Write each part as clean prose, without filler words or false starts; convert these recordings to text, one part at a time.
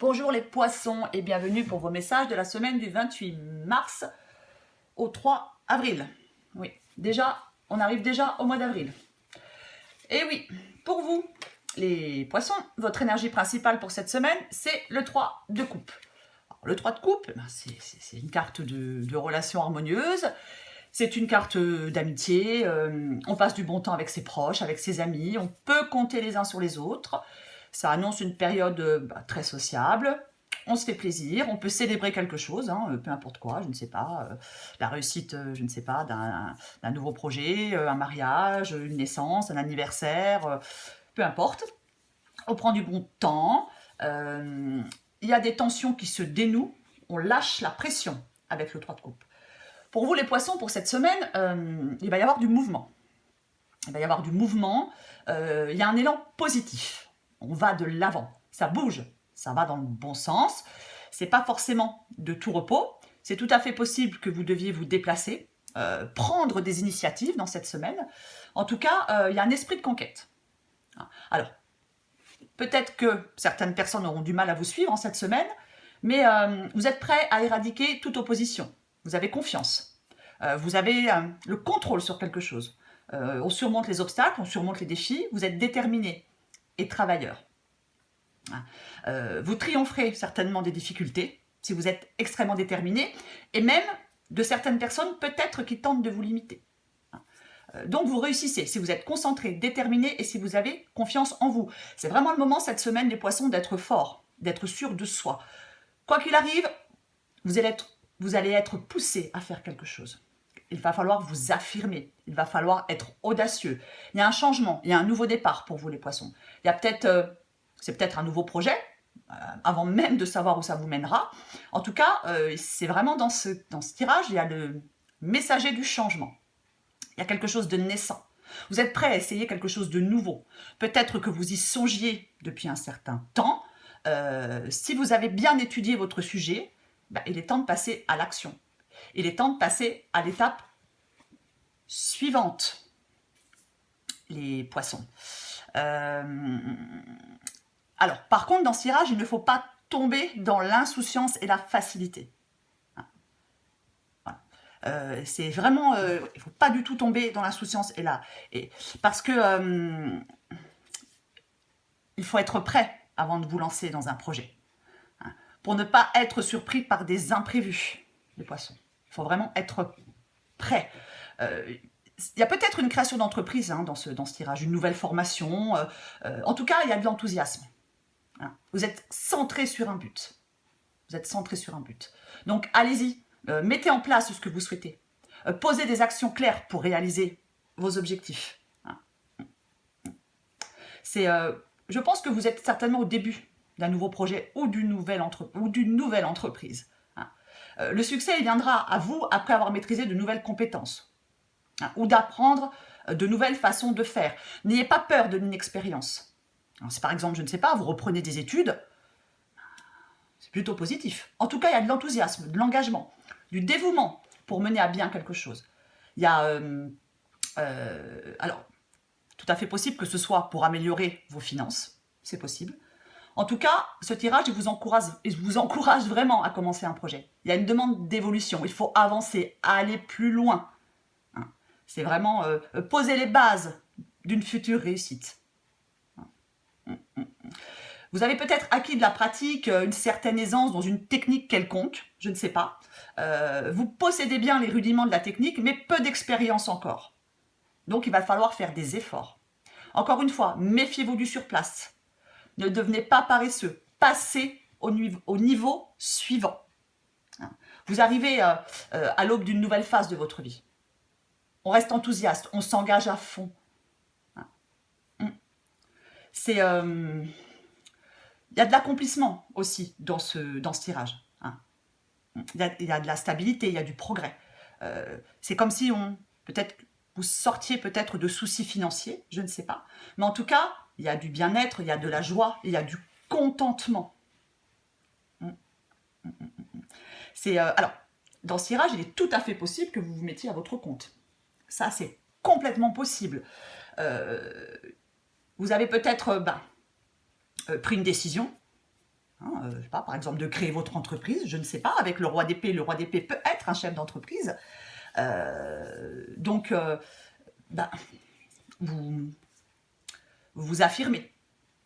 Bonjour les poissons et bienvenue pour vos messages de la semaine du 28 mars au 3 avril. Oui, déjà, on arrive déjà au mois d'avril. Et oui, pour vous, les poissons, votre énergie principale pour cette semaine, c'est le 3 de coupe. Alors, le 3 de coupe, c'est une carte de relation harmonieuse. C'est une carte d'amitié, on passe du bon temps avec ses proches, avec ses amis, on peut compter les uns sur les autres. Ça annonce une période très sociable, on se fait plaisir, on peut célébrer quelque chose, peu importe quoi, je ne sais pas, la réussite, je ne sais pas, d'un nouveau projet, un mariage, une naissance, un anniversaire, peu importe. On prend du bon temps, il y a des tensions qui se dénouent, on lâche la pression avec le 3 de coupe. Pour vous les poissons, pour cette semaine, il va y avoir du mouvement. Il va y avoir du mouvement, il y a un élan positif. On va de l'avant, ça bouge, ça va dans le bon sens. C'est pas forcément de tout repos. C'est tout à fait possible que vous deviez vous déplacer, prendre des initiatives dans cette semaine. En tout cas, il y a un esprit de conquête. Alors, peut-être que certaines personnes auront du mal à vous suivre en cette semaine, mais vous êtes prêts à éradiquer toute opposition. Vous avez confiance. Vous avez le contrôle sur quelque chose. On surmonte les obstacles, on surmonte les défis. Vous êtes déterminé et travailleur. Vous triompherez certainement des difficultés si vous êtes extrêmement déterminé et même de certaines personnes peut-être qui tentent de vous limiter. Donc vous réussissez si vous êtes concentré, déterminé et si vous avez confiance en vous. C'est vraiment le moment cette semaine les poissons d'être fort, d'être sûr de soi. Quoi qu'il arrive, vous allez être poussé à faire quelque chose. Il va falloir vous affirmer, il va falloir être audacieux. Il y a un changement, il y a un nouveau départ pour vous les poissons. Il y a c'est peut-être un nouveau projet, avant même de savoir où ça vous mènera. En tout cas, c'est vraiment dans ce tirage, il y a le messager du changement. Il y a quelque chose de naissant. Vous êtes prêt à essayer quelque chose de nouveau. Peut-être que vous y songiez depuis un certain temps. Si vous avez bien étudié votre sujet, il est temps de passer à l'action. Il est temps de passer à l'étape suivante, les poissons. Alors, par contre, dans ce tirage, il ne faut pas tomber dans l'insouciance et la facilité. Voilà. C'est vraiment, il ne faut pas du tout tomber dans l'insouciance parce que il faut être prêt avant de vous lancer dans un projet, pour ne pas être surpris par des imprévus, les poissons. Il faut vraiment être prêt. Il y a peut-être une création d'entreprise dans ce tirage, une nouvelle formation. En tout cas, il y a de l'enthousiasme. Vous êtes centré sur un but. Vous êtes centré sur un but. Donc, allez-y. Mettez en place ce que vous souhaitez. Posez des actions claires pour réaliser vos objectifs. Je pense que vous êtes certainement au début d'un nouveau projet ou d'une nouvelle entreprise. Le succès il viendra à vous après avoir maîtrisé de nouvelles compétences ou d'apprendre de nouvelles façons de faire. N'ayez pas peur de l'inexpérience. Si par exemple, je ne sais pas, vous reprenez des études, c'est plutôt positif. En tout cas, il y a de l'enthousiasme, de l'engagement, du dévouement pour mener à bien quelque chose. Il y a, alors, tout à fait possible que ce soit pour améliorer vos finances, c'est possible. En tout cas, ce tirage, il vous encourage vraiment à commencer un projet. Il y a une demande d'évolution, il faut avancer, aller plus loin. C'est vraiment poser les bases d'une future réussite. Vous avez peut-être acquis de la pratique, une certaine aisance dans une technique quelconque, je ne sais pas. Vous possédez bien les rudiments de la technique, mais peu d'expérience encore. Donc il va falloir faire des efforts. Encore une fois, méfiez-vous du surplace. Ne devenez pas paresseux. Passez au niveau suivant. Vous arrivez à l'aube d'une nouvelle phase de votre vie. On reste enthousiaste, on s'engage à fond. Il y a de l'accomplissement aussi dans ce tirage. Il y a de la stabilité, il y a du progrès. C'est comme si peut-être vous sortiez peut-être de soucis financiers, je ne sais pas. Mais en tout cas, il y a du bien-être, il y a de la joie, il y a du contentement. Alors, dans ce tirage, il est tout à fait possible que vous vous mettiez à votre compte. Ça, c'est complètement possible. Vous avez peut-être pris une décision. Je sais pas, par exemple, de créer votre entreprise, je ne sais pas, avec le roi d'épée. Le roi d'épée peut être un chef d'entreprise. Donc, vous vous affirmez.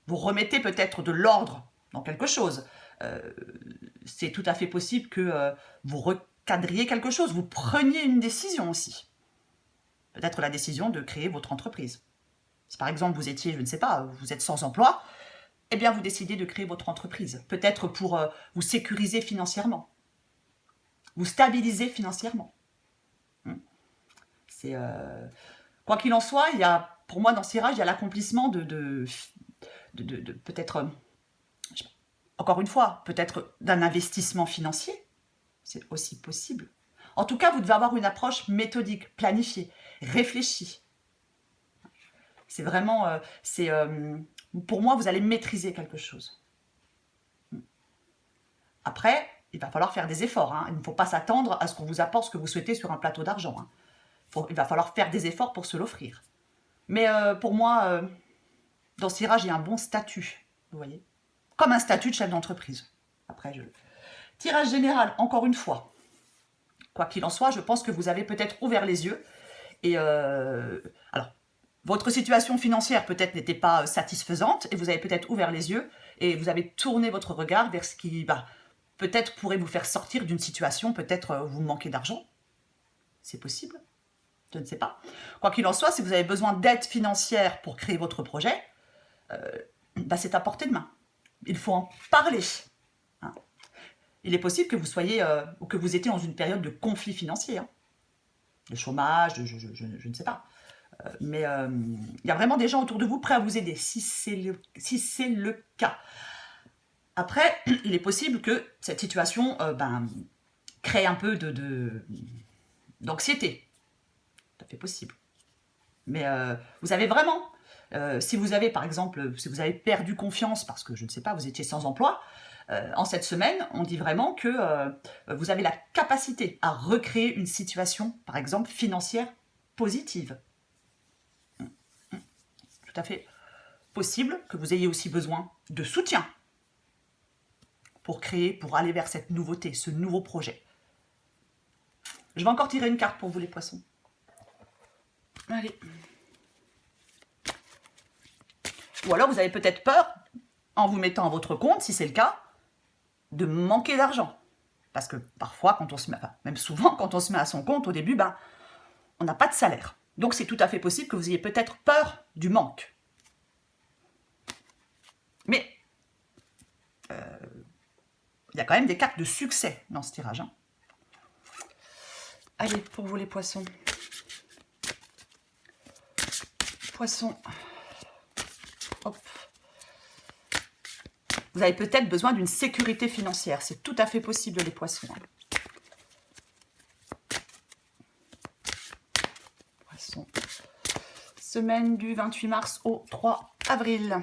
Vous remettez peut-être de l'ordre dans quelque chose. C'est tout à fait possible que vous recadriez quelque chose. Vous preniez une décision aussi. Peut-être la décision de créer votre entreprise. Si par exemple vous étiez, je ne sais pas, vous êtes sans emploi, eh bien vous décidez de créer votre entreprise. Peut-être pour vous sécuriser financièrement. Vous stabiliser financièrement. C'est quoi qu'il en soit, il y a, pour moi dans ce tirage, il y a l'accomplissement de peut-être, encore une fois, peut-être d'un investissement financier. C'est aussi possible. En tout cas, vous devez avoir une approche méthodique, planifiée, réfléchie. C'est vraiment, pour moi, vous allez maîtriser quelque chose. Après, il va falloir faire des efforts. Hein. Il ne faut pas s'attendre à ce qu'on vous apporte ce que vous souhaitez sur un plateau d'argent. Hein. Il va falloir faire des efforts pour se l'offrir. Mais pour moi, dans ce tirage, il y a un bon statut, vous voyez. Comme un statut de chef d'entreprise. Après, tirage général, encore une fois. Quoi qu'il en soit, je pense que vous avez peut-être ouvert les yeux. Et alors, votre situation financière peut-être n'était pas satisfaisante et vous avez peut-être ouvert les yeux et vous avez tourné votre regard vers ce qui peut-être pourrait vous faire sortir d'une situation, peut-être vous manquez d'argent. C'est possible. Je ne sais pas. Quoi qu'il en soit, si vous avez besoin d'aide financière pour créer votre projet, c'est à portée de main. Il faut en parler. Hein. Il est possible que vous soyez ou que vous étiez dans une période de conflit financier, hein. De chômage, je ne sais pas. Mais il y a vraiment des gens autour de vous prêts à vous aider, si c'est le cas. Après, il est possible que cette situation crée un peu d'anxiété. Tout à fait possible. Mais vous avez vraiment, si vous avez par exemple, si vous avez perdu confiance parce que, je ne sais pas, vous étiez sans emploi, en cette semaine, on dit vraiment que vous avez la capacité à recréer une situation, par exemple, financière positive. Tout à fait possible que vous ayez aussi besoin de soutien pour aller vers cette nouveauté, ce nouveau projet. Je vais encore tirer une carte pour vous, les poissons. Allez. Ou alors vous avez peut-être peur, en vous mettant à votre compte, si c'est le cas, de manquer d'argent. Parce que parfois, quand on se met, même souvent, quand on se met à son compte, au début, on n'a pas de salaire. Donc c'est tout à fait possible que vous ayez peut-être peur du manque. Mais il y a quand même des cartes de succès dans ce tirage. Hein. Allez, pour vous les poissons. Poissons. Hop. Vous avez peut-être besoin d'une sécurité financière. C'est tout à fait possible, les poissons. Poissons. Semaine du 28 mars au 3 avril.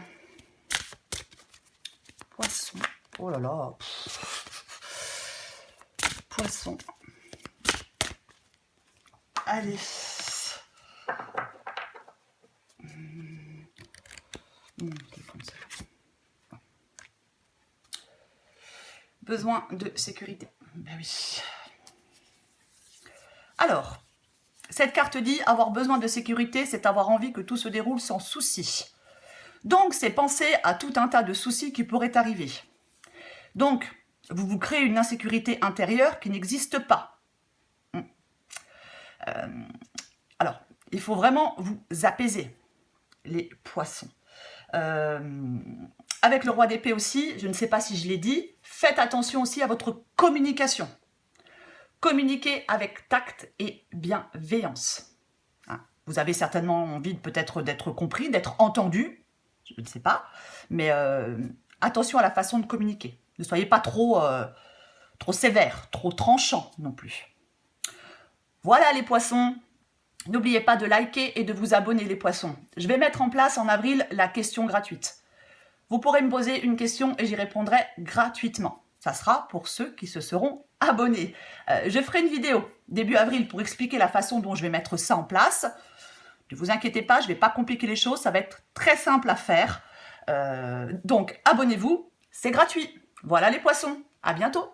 Poisson. Oh là là. Poisson. Allez. Besoin de sécurité. Ben oui. Alors, cette carte dit avoir besoin de sécurité, c'est avoir envie que tout se déroule sans souci. Donc, c'est penser à tout un tas de soucis qui pourraient arriver. Donc, vous vous créez une insécurité intérieure qui n'existe pas. Alors, il faut vraiment vous apaiser, les poissons. Avec le roi d'épée aussi, je ne sais pas si je l'ai dit, faites attention aussi à votre communication. Communiquez avec tact et bienveillance. Vous avez certainement envie peut-être d'être compris, d'être entendu, je ne sais pas, mais attention à la façon de communiquer. Ne soyez pas trop sévère, trop tranchant non plus. Voilà les poissons. N'oubliez pas de liker et de vous abonner les poissons. Je vais mettre en place en avril la question gratuite. Vous pourrez me poser une question et j'y répondrai gratuitement. Ça sera pour ceux qui se seront abonnés. Je ferai une vidéo début avril pour expliquer la façon dont je vais mettre ça en place. Ne vous inquiétez pas, je ne vais pas compliquer les choses, ça va être très simple à faire. Donc abonnez-vous, c'est gratuit. Voilà les poissons, à bientôt!